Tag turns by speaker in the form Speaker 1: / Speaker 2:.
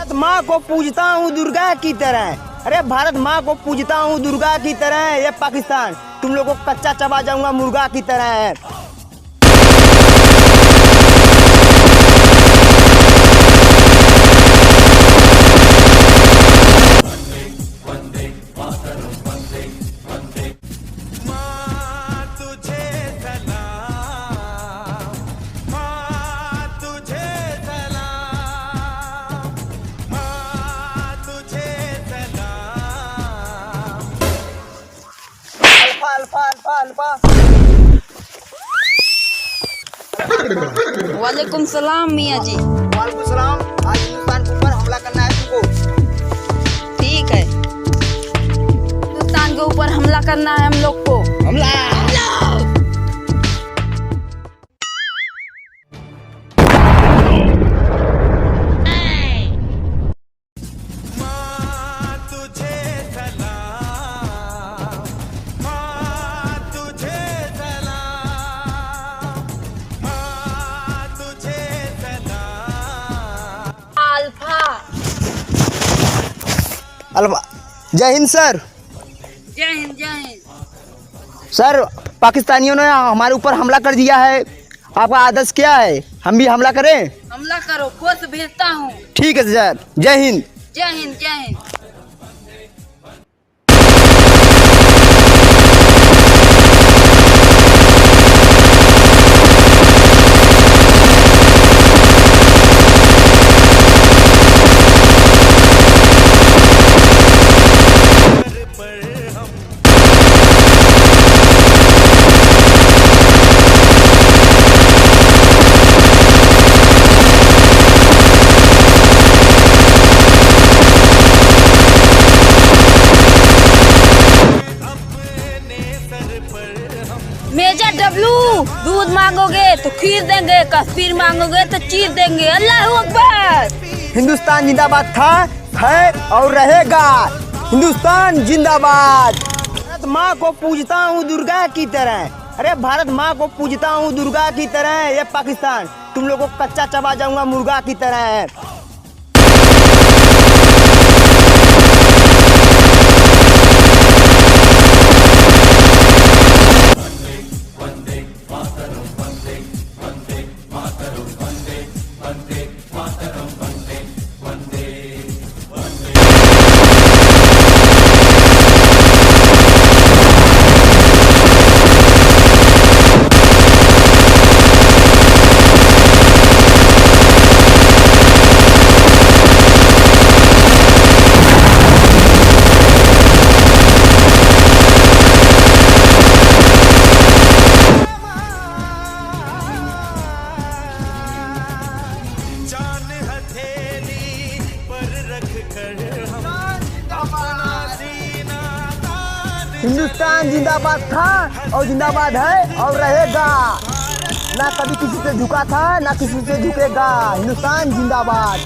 Speaker 1: भारत माँ को पूजता हूँ दुर्गा की तरह। अरे भारत माँ को पूजता हूँ दुर्गा की तरह। ये पाकिस्तान तुम लोगों को कच्चा चबा जाऊंगा मुर्गा की तरह। अल्फा अल्फा अल्फा
Speaker 2: वालेकुम सलाम मियाँ जी।
Speaker 1: वालेकुम सलाम। आज हिंदुस्तान के ऊपर हमला करना है तुमको।
Speaker 2: ठीक है, हिंदुस्तान के ऊपर हमला करना है हम लोग को।
Speaker 1: हमला अल्फा। जय हिंद सर।
Speaker 2: जय हिंद जय हिंद।
Speaker 1: सर पाकिस्तानियों ने हमारे ऊपर हमला कर दिया है, आपका आदेश क्या है? हम भी हमला करें?
Speaker 2: हमला करो, फोर्स भेजता हूँ।
Speaker 1: ठीक है सर। जय हिंद।
Speaker 2: जय हिंद जय हिंद। मेजर डब्लू, दूध मांगोगे तो खीर देंगे, कश्मीर मांगोगे तो चीर देंगे। अल्लाह अकबर।
Speaker 1: हिंदुस्तान जिंदाबाद था, है और रहेगा। हिंदुस्तान जिंदाबाद। भारत माँ को पूजता हूँ दुर्गा की तरह। अरे भारत माँ को पूजता हूँ दुर्गा की तरह। ये पाकिस्तान तुम लोगों को कच्चा चबा जाऊंगा मुर्गा की तरह। हिंदुस्तान जिंदाबाद था और जिंदाबाद है और रहेगा। ना कभी किसी से झुका था, ना किसी से झुकेगा। हिंदुस्तान जिंदाबाद।